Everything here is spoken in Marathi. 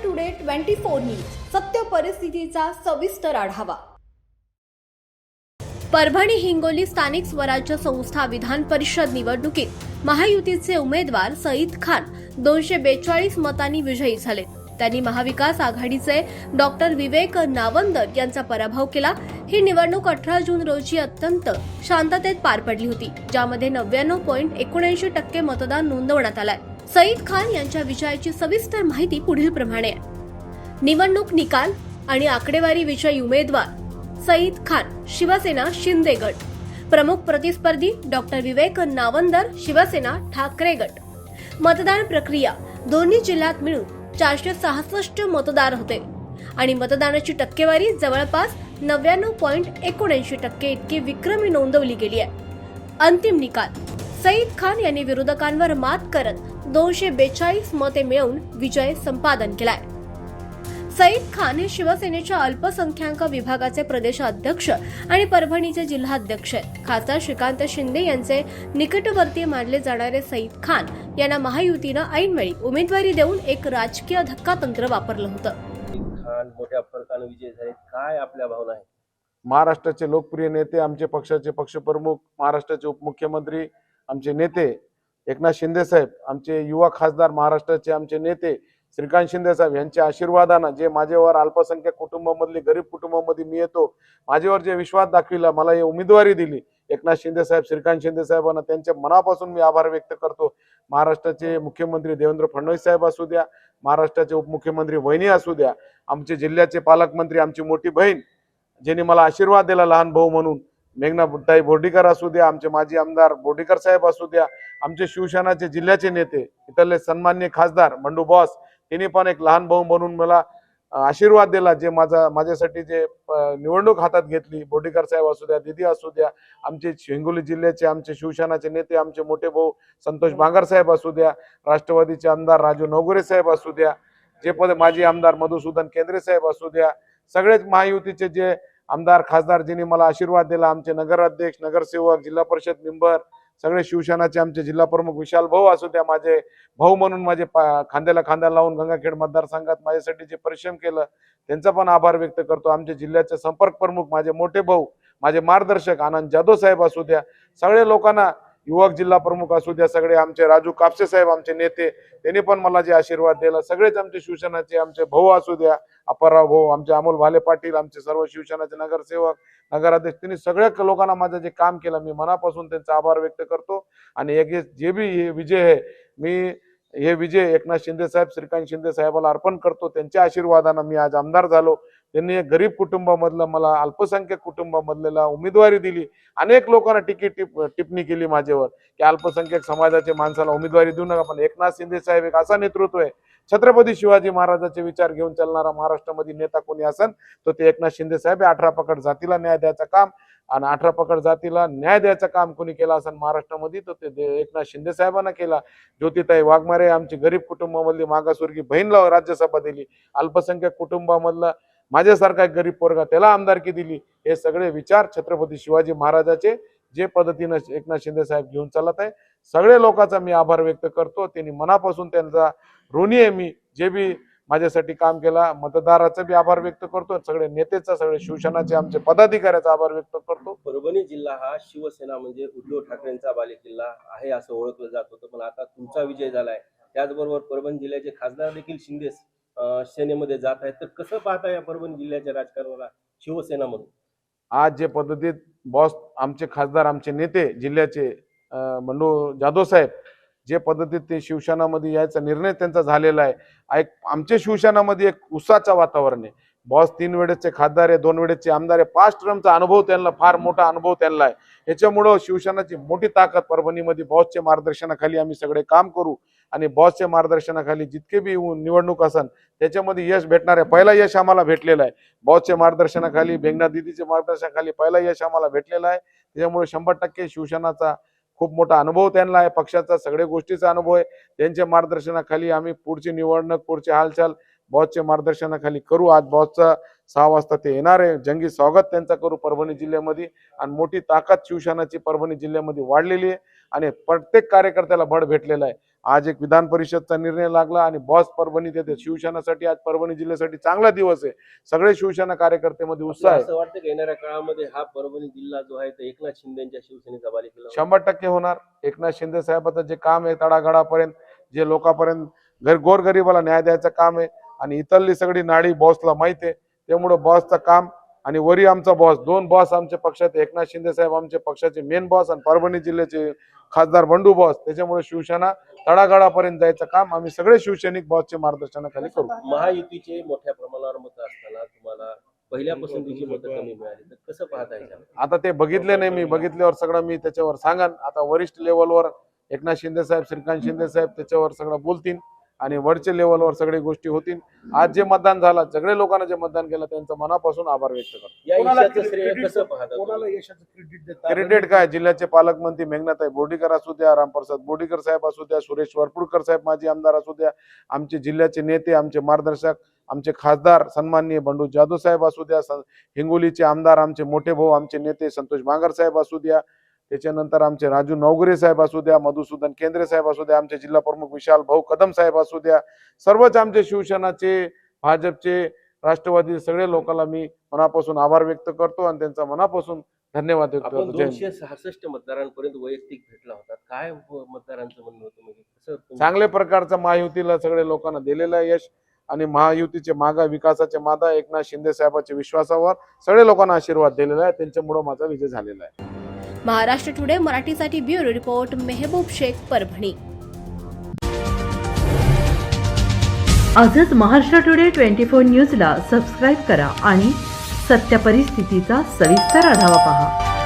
टुडे 24 न्यूज सत्य परिस्थितीचा सविस्तर आढावा। परभणी हिंगोली स्थानिक स्वराज्य संस्था विधान परिषद निवडणुकीत महायुतीचे उमेदवार सईद खान 242 मतांनी विजयी झाले। त्यांनी महाविकास आघाडीचे डॉक्टर विवेक नावंदर यांचा पराभव केला। ही निवडणूक 18 जून रोजी अत्यंत शांततेत पार पडली होती, ज्यामध्ये 99.79% मतदान नोंदवण्यात आलाय। सईद खान यांच्या विजयाची सविस्तर माहिती पुढील प्रमाणे आहे। निवडणूक निकाल आणि आकडेवारी विजयी उमेदवार सईद खान शिवसेना शिंदे गट, प्रमुख प्रतिस्पर्धी डॉक्टर विवेक नावंदर शिवसेना ठाकरे गट। मतदान प्रक्रिया दोन्ही जिल्ह्यात मिळून 466 मतदार होते आणि मतदानाची टक्केवारी जवळपास 99.79% इतकी विक्रमी नोंदवली गेली आहे। अंतिम निकाल सईद खान यांनी विरोधकांवर मात करत 242 मते मिळवून विजय संपादन केलाय। सईद खान हे शिवसेनेच्या अल्पसंख्याक विभागाचे प्रदेशाध्यक्ष आणि परभणीचे जिल्हाध्यक्ष आहेत। खासदार श्रीकांत शिंदे यांचे निकटवर्तीय मानले जाणारे सईद खान यांना महायुतीनं ऐनवेळी उमेदवारी देऊन एक राजकीय धक्कातंत्र वापरलं होतं। खान मोठ्या फरकाने विजय झाले, काय आपल्या भावना आहे? महाराष्ट्राचे लोकप्रिय नेते, आमचे पक्षाचे पक्षप्रमुख, महाराष्ट्राचे उपमुख्यमंत्री, आमचे नेते एकनाथ शिंदे साहेब, आमचे युवा खासदार, महाराष्ट्राचे आमचे नेते श्रीकांत शिंदे साहेब यांच्या आशीर्वादानं जे माझ्यावर अल्पसंख्याक कुटुंबामधली गरीब कुटुंबामध्ये मी येतो, माझ्यावर जे विश्वास दाखविला, मला ही उमेदवारी दिली एकनाथ शिंदे साहेब, श्रीकांत शिंदे साहेबांना त्यांच्या मनापासून मी आभार व्यक्त करतो। महाराष्ट्राचे मुख्यमंत्री देवेंद्र फडणवीस साहेब असू द्या, महाराष्ट्राचे उपमुख्यमंत्री वहिनी असू द्या, आमचे जिल्ह्याचे पालकमंत्री, आमची मोठी बहीण ज्यांनी मला आशीर्वाद दिला लहान भाऊ म्हणून, मेघनाताई बोर्डीकर असू द्या, आमचे माजी आमदार बोर्डीकर साहेब असू द्या, आमचे शिवसेनाचे जिल्ह्याचे नेते इथले सन्माननीय खासदार बंडू बॉस, त्यांनी पण एक लहान भाऊ म्हणून मला आशीर्वाद दिला, जे माझ्यासाठी जे निवडणूक हातात घेतली, बोर्डीकर साहेब असू द्या, दिदी असू द्या, आमचे हिंगोली जिल्ह्याचे आमचे शिवसेनाचे नेते, आमचे मोठे भाऊ संतोष बांगर साहेब असू द्या, राष्ट्रवादीचे आमदार राजू नवगुरे साहेब असू द्या, जे पद माजी आमदार मधुसूदन केंद्रे साहेब असू द्या, सगळेच महायुतीचे जे आमदार खासदार ज्यांनी मला आशीर्वाद दिला, आमचे नगराध्यक्ष, नगरसेवक, जिल्हा परिषद मेंबर, सगळे शिवसेनाचे आमचे जिल्हा प्रमुख विशाल भाऊ असू द्या, माझे भाऊ म्हणून माझे खांद्याला खांदा लावून गंगाखेड मतदारसंघात माझ्यासाठी जे परिश्रम केलं त्यांचा पण आभार व्यक्त करतो। आमचे जिल्ह्याचे संपर्क प्रमुख, माझे मोठे भाऊ, माझे मार्गदर्शक आनंद जाधव साहेब असू द्या, सगळे लोकांना, युवक जिल्हा प्रमुख असू द्या, सगळे आमचे राजू कापसे साहेब आमचे नेते, त्यांनी पण मला जे आशीर्वाद दिला, सगळेच आमचे शिवसेनाचे आमचे भाऊ असू द्या, अप्पाराव भाऊ, आमचे अमोल भाले पाटील, आमचे सर्व शिवसेनाचे नगरसेवक, नगराध्यक्ष, त्यांनी सगळ्या लोकांना माझं जे काम केलं, मी मनापासून त्यांचा आभार व्यक्त करतो। आणि एक जे बी हे विजय आहे, मी हे विजय एकनाथ शिंदे साहेब, श्रीकांत शिंदे साहेबाला अर्पण करतो। त्यांच्या आशीर्वादानं मी आज आमदार झालो। त्यांनी एक गरीब कुटुंबामधलं मला अल्पसंख्याक कुटुंबामधलेला उमेदवारी दिली। अनेक लोकांना टिप्पणी केली माझ्यावर की अल्पसंख्याक समाजाच्या माणसाला उमेदवारी देऊ नका, पण एकनाथ शिंदे साहेब एक असा नेतृत्व आहे, छत्रपती शिवाजी महाराजांचे विचार घेऊन चालणारा महाराष्ट्रामध्ये नेता कोणी असेल तर ते एकनाथ शिंदे साहेब। 18 पकड जातीला न्याय द्यायचं काम आणि 18 पकड जातीला न्याय द्यायचं काम कोणी केलं असेल महाराष्ट्रामध्ये तर ते एकनाथ शिंदे साहेबांना केला। ज्योतिताई वाघमारे आमची गरीब कुटुंबामधली मागासवर्गीय बहीणला राज्यसभा दिली, अल्पसंख्याक कुटुंबामधला माझ्यासारखा एक गरीब पोरगा त्याला आमदारकी दिली। हे सगळे विचार छत्रपती शिवाजी महाराजांचे जे पद्धतीने एकनाथ शिंदे साहेब घेऊन चालत आहे, सगळे लोकांचा मी आभार व्यक्त करतो। त्यांनी मनापासून त्यांचा ऋणी आहे मी, जे बी माझ्यासाठी काम केला। मतदाराचा बी आभार व्यक्त करतो, सगळे नेतेचा, सगळे शिवसेनाचे आमचे पदाधिकाऱ्याचा आभार व्यक्त करतो। परभणी जिल्हा हा शिवसेना म्हणजे उद्धव ठाकरेंचा बालेकिल्ला आहे असं ओळखलं जात होतं, पण आता तुमचा विजय झालाय। त्याचबरोबर परभणी जिल्ह्याचे खासदार देखील शिंदे सेनेमध्ये जात आहेत, तर कसं पाहता या परभणी जिल्ह्याच्या राजकारणाला शिवसेना म्हणून? आज जे पद्धतीत बॉस आमचे खासदार, आमचे नेते जिल्ह्याचे बंडू जाधव साहेब, जे पद्धतीत ते शिवसेनामध्ये यायचा निर्णय त्यांचा झालेला आहे, आमच्या शिवसेनामध्ये एक उत्साहाचं वातावरण आहे। बॉस 3 वेळेसचे खासदार आहे, 2 वेळेसचे आमदार आहे, 5 टर्मचा अनुभव त्यांना, फार मोठा अनुभव त्यांना आहे। याच्यामुळं शिवसेनाची मोठी ताकद परभणीमध्ये बॉसच्या मार्गदर्शनाखाली आम्ही सगळे काम करू आणि बॉसच्या मार्गदर्शनाखाली जितके बी निवडणूक असन त्याच्यामध्ये यश भेटणार आहे। पहिला यश आम्हाला भेटलेला आहे बॉसच्या मार्गदर्शनाखाली, बेंगना दीदीच्या मार्गदर्शनाखाली पहिला यश आम्हाला भेटलेला आहे। त्याच्यामुळे 100% शिवसेनाचा खूप मोठा अनुभव त्यांना आहे, पक्षाचा सगळ्या गोष्टीचा अनुभव आहे। त्यांच्या मार्गदर्शनाखाली आम्ही पुढची निवडणूक, पुढची हालचाल बॉसच्या मार्गदर्शनाखाली करू। आज बॉसचा 6 वाजता ते येणार आहे, जंगी स्वागत त्यांचा करू परभणी जिल्ह्यामध्ये आणि मोठी ताकद शिवसेनाची परभणी जिल्ह्यामध्ये वाढलेली आहे। आणि प्रत्येक कार्यकर्त्याला बळ भेटलेला आहे. आज एक विधान परिषदचा निर्णय लागला आणि बॉस परभणीत येते. शिवसेनेसाठी आज परभणी जिल्ह्यासाठी चांगला दिवस आहे. सगळे शिवसेना कार्यकर्त्यामध्ये उत्साह आहे. असं वाटतं की येणाऱ्या काळामध्ये हा परभणी जिल्हा जो आहे तो एकनाथ शिंदेच्या शिवसेनेचा बालेकिल्ला होईल? 100% होणार. एकनाथ शिंदे साहेबाचं जे काम आहे तळागाळापर्यंत जे लोकांपर्यंत गोरगरिबाला न्याय द्यायचं काम आहे आणि इथली सगळी नाडी बॉसला माहिती आहे. त्यामुळे बॉसचं काम आणि वरी आमचा बॉस, 2 बॉस आमच्या पक्षात, एकनाथ शिंदे साहेब आमच्या पक्षाचे मेन बॉस आणि परभणी जिल्ह्याचे खासदार बंडू बॉस. त्याच्यामुळे शिवसेना तळागाळापर्यंत जायचं काम आम्ही सगळे शिवसैनिक बॉसच्या मार्गदर्शनाखाली करू. महायुतीचे मोठ्या प्रमाणावर मतं असताना तुम्हाला पहिल्या पसंतीची मतं कमी मिळाली तर कसं पाहता येईल? आता ते बघितले नाही मी, बघितल्यावर सगळं मी त्याच्यावर सांगन. आता वरिष्ठ लेवलवर एकनाथ शिंदे साहेब, श्रीकांत शिंदे साहेब त्याच्यावर सगळं बोलतील आणि वरच्या लेवलवर सगळी गोष्टी होतील. आज जे मतदान झालं, सगळे लोकांना जे मतदान केलं त्यांचं मनापासून आभार व्यक्त करतो. या यशाचं श्रेय कसं पाहता? कोणाला यशाचं क्रेडिट देतात? क्रेडिट काय, जिल्ह्याचे पालकमंत्री मेघनाताई बोर्डीकर असू द्या, रामप्रसाद बोर्डीकर साहेब असू द्या, सुरेश वरपुडकर साहेब माजी आमदार असू द्या, आमचे जिल्ह्याचे नेते, आमचे मार्गदर्शक, आमचे खासदार सन्माननीय बंडू जाधव साहेब असू द्या, हिंगोलीचे आमदार आमचे मोठे भाऊ आमचे नेते संतोष बांगर साहेब असू द्या, त्याच्यानंतर आमचे राजू नवगरे साहेब असू द्या, मधुसूदन केंद्रे साहेब असू द्या, आमचे जिल्हा प्रमुख विशाल भाऊ कदम साहेब असू द्या, सर्वच आमचे शिवसेनाचे, भाजपचे, राष्ट्रवादी सगळे लोकांना मी मनापासून आभार व्यक्त करतो आणि त्यांचा मनापासून धन्यवाद व्यक्त आपण करतो. जय हिंद. 266 मतदारांपर्यंत वैयक्तिक भेटला होता. काय मतदारांचं म्हणणं होतं? म्हणजे कसं चांगल्या प्रकारचं महायुतीला सगळ्या लोकांना दिलेलं आहे यश आणि महायुतीचे मागा विकासाचे मादा एकनाथ शिंदे साहेबांच्या विश्वासावर सगळ्या लोकांना आशीर्वाद दिलेला आहे. त्यांच्यामुळे माझा विजय झालेला आहे. महाराष्ट्र टुडे मराठीसाठी ब्युरो रिपोर्ट मेहबूब शेख, परभणी. आजच महाराष्ट्र टुडे 24 न्यूजला सबस्क्राईब करा आणि सत्य परिस्थितीचा सविस्तर आढावा पहा.